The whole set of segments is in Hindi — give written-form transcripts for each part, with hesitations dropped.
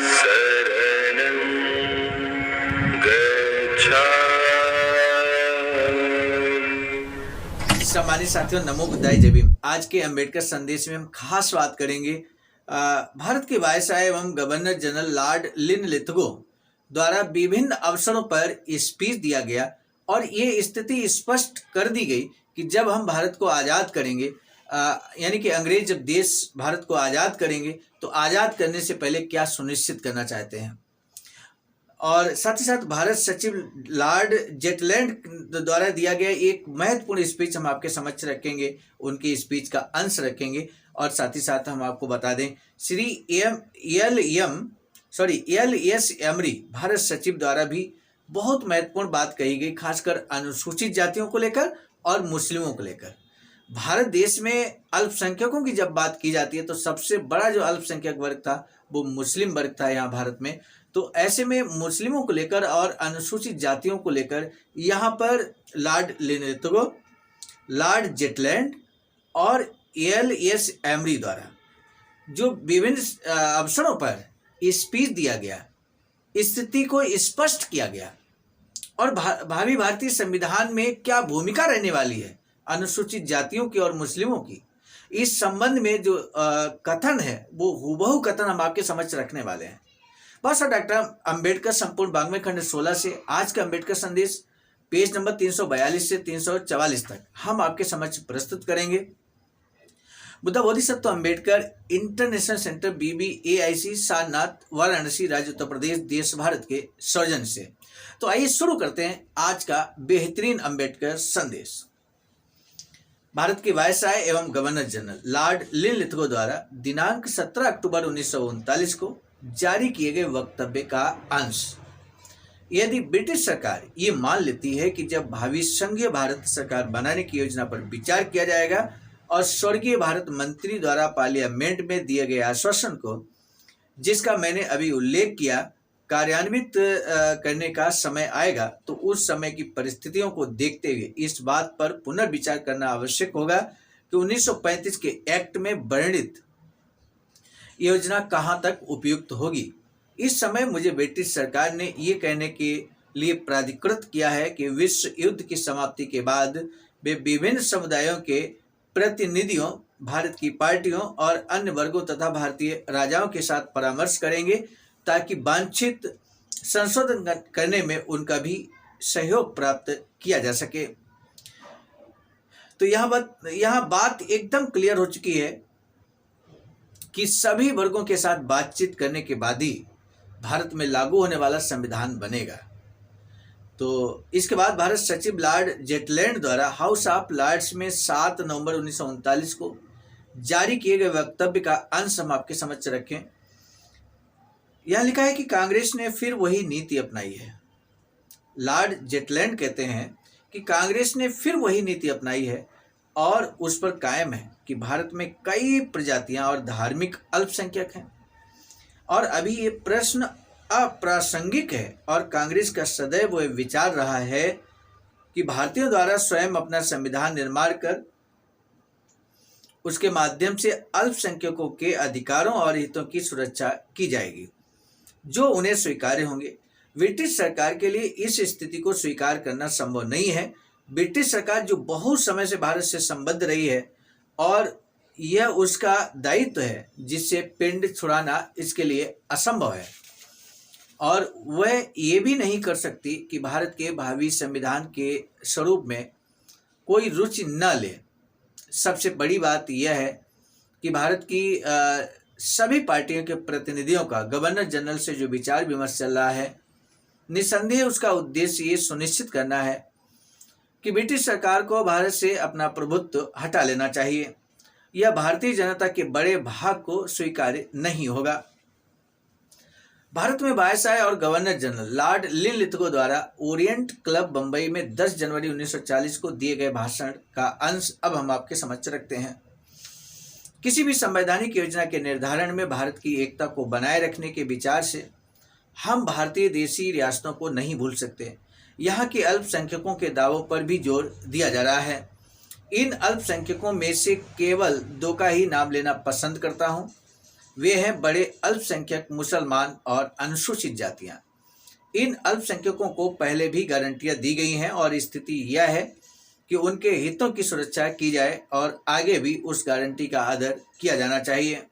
शरणं गच्छामि। सम्मानित साथियों, नमो बुद्धाय जय भीम। आज के अंबेडकर संदेश में हम खास बात करेंगे भारत के वायसराय एवं गवर्नर जनरल लॉर्ड लिनलिथगो द्वारा विभिन्न अवसरों पर स्पीच दिया गया और ये स्थिति स्पष्ट कर दी गई कि जब हम भारत को आज़ाद करेंगे, यानी कि अंग्रेज जब देश भारत को आज़ाद करेंगे तो आज़ाद करने से पहले क्या सुनिश्चित करना चाहते हैं। और साथ ही साथ भारत सचिव लॉर्ड जेटलैंड द्वारा दिया गया एक महत्वपूर्ण स्पीच हम आपके समक्ष रखेंगे, उनकी स्पीच का अंश रखेंगे। और साथ ही साथ हम आपको बता दें Shri L S emery Bharat सचिव द्वारा भी बहुत महत्वपूर्ण बात कही गई, खासकर अनुसूचित जातियों को लेकर और मुस्लिमों को लेकर। भारत देश में अल्पसंख्यकों की जब बात की जाती है तो सबसे बड़ा जो अल्पसंख्यक वर्ग था वो मुस्लिम वर्ग था यहाँ भारत में। तो ऐसे में मुस्लिमों को लेकर और अनुसूचित जातियों को लेकर यहाँ पर लॉर्ड लिनलिथगो, लॉर्ड जेटलैंड और एल एस एमरी द्वारा जो विभिन्न अवसरों पर स्पीच दिया गया, स्थिति को स्पष्ट किया गया और भावी भारतीय संविधान में क्या भूमिका रहने वाली है अनुसूचित जातियों की और मुस्लिमों की, इस संबंध में जो कथन है वो हूबहू कथन हम आपके समक्ष रखने वाले हैं। बस डॉक्टर अंबेडकर संपूर्ण वाङ्मय खंड 16 से आज का अंबेडकर संदेश पेज नंबर 342 से 344 तक हम आपके समक्ष प्रस्तुत करेंगे। Buddha Bodhisattva Ambedkar international centre BBAIC Sarnath Varanasi राज्य उत्तर प्रदेश देश भारत के सौजन्य से। तो आइए शुरू करते हैं आज का बेहतरीन अंबेडकर संदेश। भारत के वायसराय एवं गवर्नर जनरल लॉर्ड लिनलिथगो द्वारा दिनांक 17 अक्टूबर 1939 को जारी किए गए वक्तव्य का अंश। यदि ब्रिटिश सरकार ये मान लेती है कि जब भावी संघीय भारत सरकार बनाने की योजना पर विचार किया जाएगा और स्वर्गीय भारत मंत्री द्वारा पार्लियामेंट में दिए गए आश्वासन को, जिसका मैंने अभी उल्लेख किया, कार्यान्वित करने का समय आएगा तो उस समय की परिस्थितियों को देखते हुए इस बात पर पुनर्विचार करना आवश्यक होगा कि 1935 के एक्ट में वर्णित योजना कहां तक उपयुक्त होगी। इस समय मुझे ब्रिटिश सरकार ने ये कहने के लिए प्राधिकृत किया है कि विश्व युद्ध की समाप्ति के बाद वे विभिन्न समुदायों के प्रतिनिधियों, भारत की पार्टियों और अन्य वर्गों तथा भारतीय राजाओं के साथ परामर्श करेंगे ताकि वांछित संशोधन करने में उनका भी सहयोग प्राप्त किया जा सके। तो यहाँ बात एकदम क्लियर हो चुकी है कि सभी वर्गों के साथ बातचीत करने के बाद ही भारत में लागू होने वाला संविधान बनेगा। तो इसके बाद भारत सचिव लॉर्ड जेटलैंड द्वारा हाउस ऑफ लॉर्ड्स में 7 नवंबर 1939 को जारी किए गए वक्तव्य का अंश हम आपके समक्ष रखें। यह लिखा है कि कांग्रेस ने फिर वही नीति अपनाई है। लॉर्ड जेटलैंड कहते हैं कि कांग्रेस ने फिर वही नीति अपनाई है और उस पर कायम है कि भारत में कई प्रजातियां और धार्मिक अल्पसंख्यक हैं और अभी ये प्रश्न अप्रासंगिक है और कांग्रेस का सदैव वह विचार रहा है कि भारतीयों द्वारा स्वयं अपना संविधान निर्माण कर उसके माध्यम से अल्पसंख्यकों के अधिकारों और हितों की सुरक्षा की जाएगी जो उन्हें स्वीकार्य होंगे। ब्रिटिश सरकार के लिए इस स्थिति को स्वीकार करना संभव नहीं है। ब्रिटिश सरकार जो बहुत समय से भारत से संबद्ध रही है और यह उसका दायित्व है जिससे पिंड छुड़ाना इसके लिए असंभव है और वह ये भी नहीं कर सकती कि भारत के भावी संविधान के स्वरूप में कोई रुचि न ले। सबसे बड़ी बात यह है कि भारत की सभी पार्टियों के प्रतिनिधियों का गवर्नर जनरल से जो विचार विमर्श चल रहा है, निसंदेह उसका उद्देश्य ये सुनिश्चित करना है कि ब्रिटिश सरकार को भारत से अपना प्रभुत्व हटा लेना चाहिए। यह भारतीय जनता के बड़े भाग को स्वीकार्य नहीं होगा। भारत में वायसराय और गवर्नर जनरल लॉर्ड लिनलिथगो द्वारा ओरिएंट क्लब बंबई में 10 जनवरी 1940 को दिए गए भाषण का अंश अब हम आपके समक्ष रखते हैं। किसी भी संवैधानिक योजना के निर्धारण में भारत की एकता को बनाए रखने के विचार से हम भारतीय देशी रियासतों को नहीं भूल सकते। यहाँ के अल्पसंख्यकों के दावों पर भी जोर दिया जा रहा है। इन अल्पसंख्यकों में से केवल 2 का ही नाम लेना पसंद करता हूँ। वे हैं बड़े अल्पसंख्यक मुसलमान और अनुसूचित जातियां। इन अल्पसंख्यकों को पहले भी गारंटियां दी गई हैं और स्थिति यह है कि उनके हितों की सुरक्षा की जाए और आगे भी उस गारंटी का आदर किया जाना चाहिए।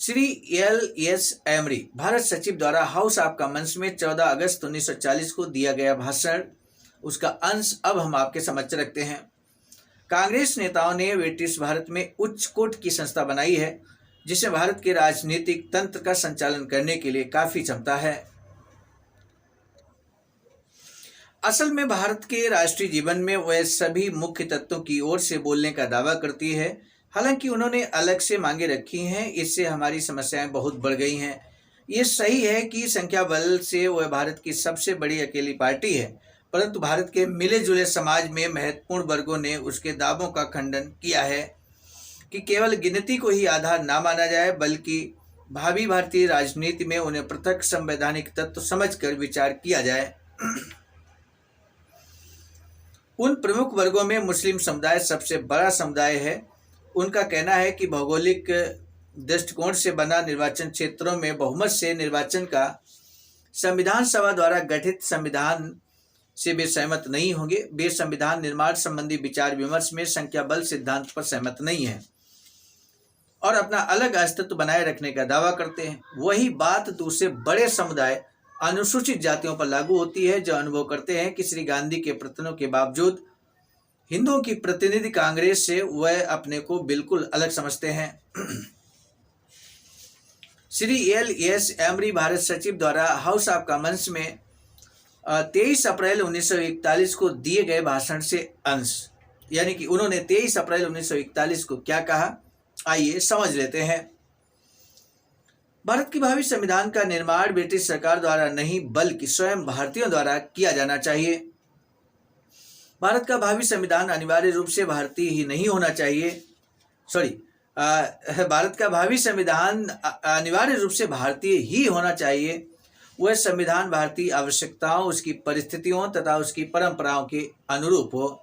श्री एल.एस. एमरी, भारत सचिव द्वारा हाउस ऑफ कॉमन्स में 14 अगस्त 1940 को दिया गया भाषण, उसका अंश अब हम आपके समक्ष रखते हैं। कांग्रेस नेताओं ने ब्रिटिश भारत में उच्च कोर्ट की संस्था बनाई है जिसमें भारत के राजनीतिक तंत्र का संचालन करने के लिए काफी क्षमता है। असल में भारत के राष्ट्रीय जीवन में वह सभी मुख्य तत्वों की ओर से बोलने का दावा करती है। हालांकि उन्होंने अलग से मांगे रखी हैं, इससे हमारी समस्याएं बहुत बढ़ गई हैं। ये सही है कि संख्या बल से वह भारत की सबसे बड़ी अकेली पार्टी है, परंतु भारत के मिले जुले समाज में महत्वपूर्ण वर्गों ने उसके दावों का खंडन किया है कि केवल गिनती को ही आधार ना माना जाए, बल्कि भावी भारतीय राजनीति में उन्हें पृथक संवैधानिक तत्व समझकर विचार किया जाए। उन प्रमुख वर्गों में मुस्लिम समुदाय सबसे बड़ा समुदाय है। उनका कहना है कि भौगोलिक दृष्टिकोण से बना निर्वाचन क्षेत्रों में बहुमत से निर्वाचन का संविधान सभा द्वारा गठित संविधान से वे सहमत नहीं होंगे। वे संविधान निर्माण संबंधी विचार विमर्श में संख्या बल सिद्धांत पर सहमत नहीं है और अपना अलग अस्तित्व बनाए रखने का दावा करते हैं। वही बात दूसरे बड़े समुदाय अनुसूचित जातियों पर लागू होती है, जो अनुभव करते हैं कि श्री गांधी के प्रयत्नों के बावजूद हिंदुओं की प्रतिनिधि कांग्रेस से वह अपने को बिल्कुल अलग समझते हैं। श्री एल.एस. एमरी, भारत सचिव द्वारा हाउस ऑफ कॉमन्स में 23 अप्रैल 1941 को दिए गए भाषण से अंश, यानी कि उन्होंने 23 अप्रैल 1941 को क्या कहा, आइए समझ लेते हैं। भारत की भावी संविधान का निर्माण ब्रिटिश सरकार द्वारा नहीं बल्कि स्वयं भारतीयों द्वारा किया जाना चाहिए। भारत का भावी संविधान अनिवार्य रूप से भारतीय ही नहीं होना चाहिए। भारत का भावी संविधान अनिवार्य रूप से भारतीय ही होना चाहिए। वह संविधान भारतीय आवश्यकताओं, उसकी परिस्थितियों तथा उसकी परंपराओं के अनुरूप हो।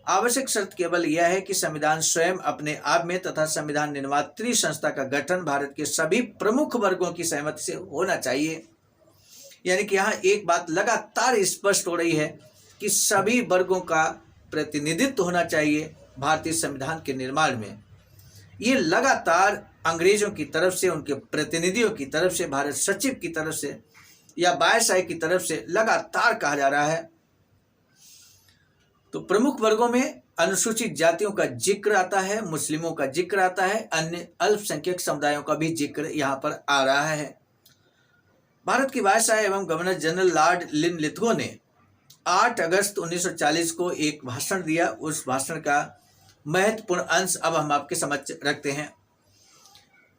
आवश्यक शर्त केवल यह है कि संविधान स्वयं अपने आप में तथा संविधान निर्मात्री संस्था का गठन भारत के सभी प्रमुख वर्गों की सहमति से होना चाहिए। यानी कि यहाँ एक बात लगातार स्पष्ट हो रही है कि सभी वर्गों का प्रतिनिधित्व होना चाहिए भारतीय संविधान के निर्माण में। ये लगातार अंग्रेजों की तरफ से, उनके प्रतिनिधियों की तरफ से, भारत सचिव की तरफ से या वायसराय की तरफ से लगातार कहा जा रहा है। तो प्रमुख वर्गों में अनुसूचित जातियों का जिक्र आता है, मुस्लिमों का जिक्र आता है, अन्य अल्पसंख्यक समुदायों का भी जिक्र यहाँ पर आ रहा है। भारत के वायसराय एवं गवर्नर जनरल लॉर्ड लिनलिथगो ने 8 अगस्त 1940 को एक भाषण दिया। उस भाषण का महत्वपूर्ण अंश अब हम आपके समक्ष रखते हैं।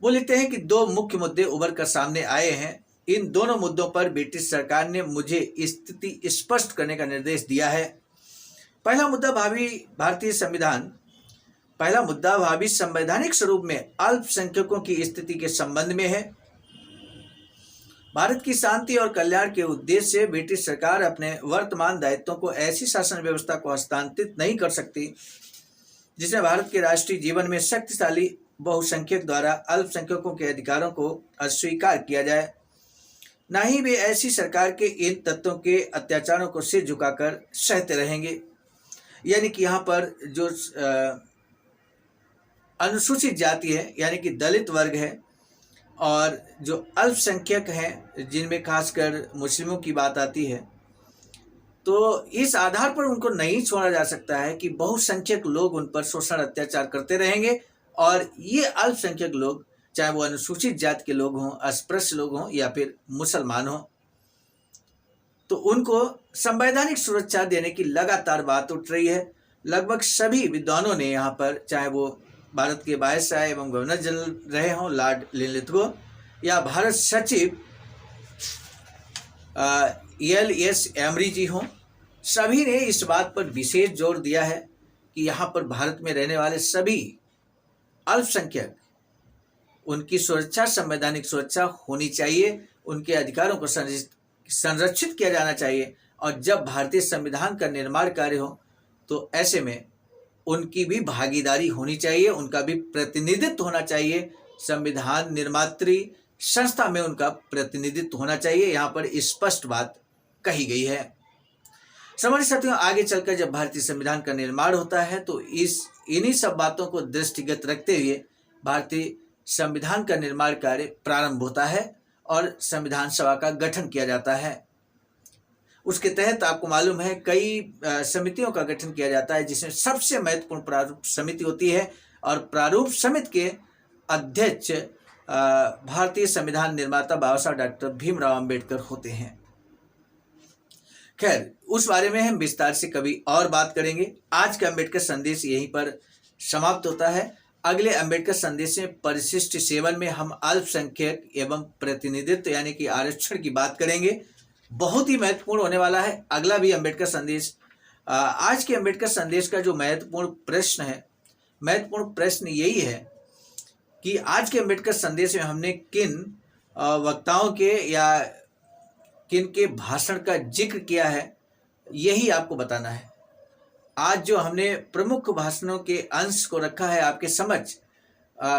वो लिखते हैं कि 2 मुख्य मुद्दे उभर कर सामने आए हैं। इन दोनों मुद्दों पर ब्रिटिश सरकार ने मुझे स्थिति स्पष्ट करने का निर्देश दिया है। पहला मुद्दा भावी संवैधानिक स्वरूप में अल्पसंख्यकों की स्थिति के संबंध में है। भारत की शांति और कल्याण के उद्देश्य से ब्रिटिश सरकार अपने वर्तमान दायित्वों को ऐसी शासन व्यवस्था को हस्तांतरित नहीं कर सकती जिसमें भारत के राष्ट्रीय जीवन में शक्तिशाली बहुसंख्यक द्वारा अल्पसंख्यकों के अधिकारों को अस्वीकार किया जाए। न ही वे ऐसी सरकार के इन तत्वों के अत्याचारों को सिर झुकाकर सहते रहेंगे। यानी कि यहाँ पर जो अनुसूचित जाति है, यानी कि दलित वर्ग है, और जो अल्पसंख्यक हैं जिनमें खासकर मुस्लिमों की बात आती है, तो इस आधार पर उनको नहीं छोड़ा जा सकता है कि बहुसंख्यक लोग उन पर शोषण अत्याचार करते रहेंगे और ये अल्पसंख्यक लोग, चाहे वो अनुसूचित जाति के लोग हों, अस्पृश्य लोग हों या फिर मुसलमान हों, तो उनको संवैधानिक सुरक्षा देने की लगातार बात उठ रही है। लगभग सभी विद्वानों ने यहाँ पर, चाहे वो भारत के वायसराय एवं गवर्नर जनरल रहे हों लॉर्ड लिनलिथगो या भारत सचिव एल.एस. एमरी जी हों, सभी ने इस बात पर विशेष जोर दिया है कि यहाँ पर भारत में रहने वाले सभी अल्पसंख्यक, उनकी सुरक्षा, संवैधानिक सुरक्षा होनी चाहिए, उनके अधिकारों को संरक्षित किया जाना चाहिए। और जब भारतीय संविधान का निर्माण कार्य हो तो ऐसे में उनकी भी भागीदारी होनी चाहिए, उनका भी प्रतिनिधित्व होना चाहिए, संविधान निर्मात्री संस्था में उनका प्रतिनिधित्व होना चाहिए। यहाँ पर स्पष्ट बात कही गई है। सम्मानित साथियों, आगे चलकर जब भारतीय संविधान का निर्माण होता है तो इन्हीं सब बातों को दृष्टिगत रखते हुए भारतीय संविधान का निर्माण कार्य प्रारंभ होता है और संविधान सभा का गठन किया जाता है। उसके तहत आपको मालूम है कई समितियों का गठन किया जाता है, जिसमें सबसे महत्वपूर्ण प्रारूप समिति होती है और प्रारूप समिति के अध्यक्ष भारतीय संविधान निर्माता बाबा साहब डॉक्टर भीमराव अंबेडकर होते हैं। खैर, उस बारे में हम विस्तार से कभी और बात करेंगे। आज का अंबेडकर संदेश यहीं पर समाप्त होता है। अगले अंबेडकर संदेश में परिशिष्ट सेवन में हम अल्पसंख्यक एवं प्रतिनिधित्व यानी कि आरक्षण की बात करेंगे। बहुत ही महत्वपूर्ण होने वाला है अगला भी अंबेडकर संदेश। आज के अंबेडकर संदेश का जो महत्वपूर्ण प्रश्न यही है कि आज के अंबेडकर संदेश में हमने किन वक्ताओं के या किन के भाषण का जिक्र किया है, यही आपको बताना है। आज जो हमने प्रमुख भाषणों के अंश को रखा है आपके समझ,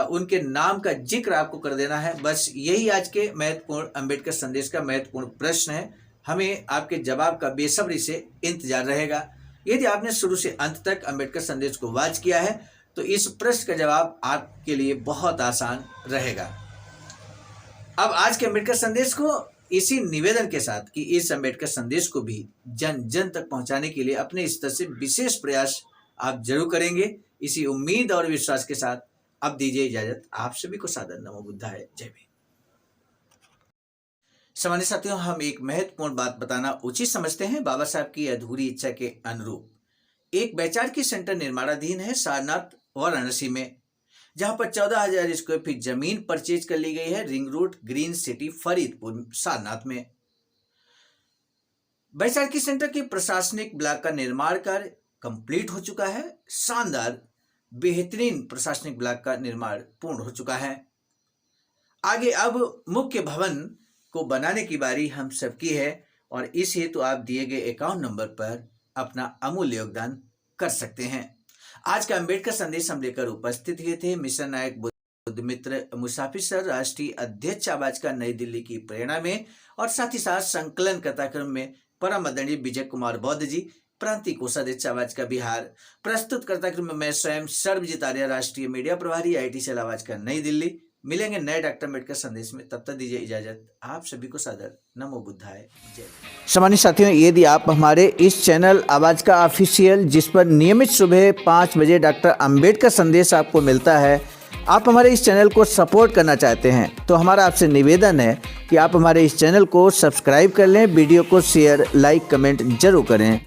उनके नाम का जिक्र आपको कर देना है। बस यही आज के महत्वपूर्ण अंबेडकर संदेश का महत्वपूर्ण प्रश्न है। हमें आपके जवाब का बेसब्री से इंतजार रहेगा। यदि आपने शुरू से अंत तक अंबेडकर संदेश को वॉच किया है तो इस प्रश्न का जवाब आपके लिए बहुत आसान रहेगा। अब आज के अंबेडकर संदेश को इसी निवेदन के साथ कि इस अंबेडकर संदेश को भी जन जन तक पहुंचाने के लिए अपने स्तर से विशेष प्रयास आप जरूर करेंगे, इसी उम्मीद और विश्वास के साथ अब दीजिए इजाजत। आप सभी को सादर नमो बुद्धाय, जय भीम। सम्मानित साथियों, हम एक महत्वपूर्ण बात बताना उचित समझते हैं। बाबा साहब की अधूरी इच्छा के अनुरूप एक वैचारिक सेंटर निर्माणाधीन है सारनाथ वाराणसी में, जहां पर 14,000 स्क्वायर फीट जमीन परचेज कर ली गई है ring road green city Faridpur Sarnath में। वैचारिक सेंटर के प्रशासनिक ब्लॉक का निर्माण कार्य कंप्लीट हो चुका है। शानदार बेहतरीन प्रशासनिक ब्लॉक का निर्माण पूर्ण हो चुका है। आगे अब मुख्य भवन को बनाने की बारी हम सबकी है और इस हेतु आप दिए गए अकाउंट नंबर पर अपना अमूल्य योगदान कर सकते हैं। आज का अंबेडकर संदेश हम लेकर उपस्थित हुए थे मिशन नायक बुद्ध मित्र मुसाफिर सर, राष्ट्रीय अध्यक्ष आवाज का नई दिल्ली की प्रेरणा में, और साथ ही साथ संकलन कथाक्रम में परम आदरणीय विजय कुमार बौद्ध जी, प्रांतीय कोषाध्यक्ष आवाज का बिहार, प्रस्तुत कर्ताक्रम में मैं स्वयं सर्वजीत आर्य, राष्ट्रीय मीडिया प्रभारी IT सेल आवाज का नई दिल्ली। मिलेंगे नए डॉक्टर अम्बेडकर संदेश में, तब तक दीजिए इजाजत। आप सभी को सादर नमो बुद्धाय, जय। सम्मानित साथियों, यदि आप हमारे इस चैनल आवाज का ऑफिशियल, जिस पर नियमित सुबह 5 बजे डॉक्टर अम्बेडकर संदेश आपको मिलता है, आप हमारे इस चैनल को सपोर्ट करना चाहते हैं तो हमारा आपसे निवेदन है कि आप हमारे इस चैनल को सब्सक्राइब कर लें, वीडियो को शेयर, लाइक, कमेंट जरूर करें।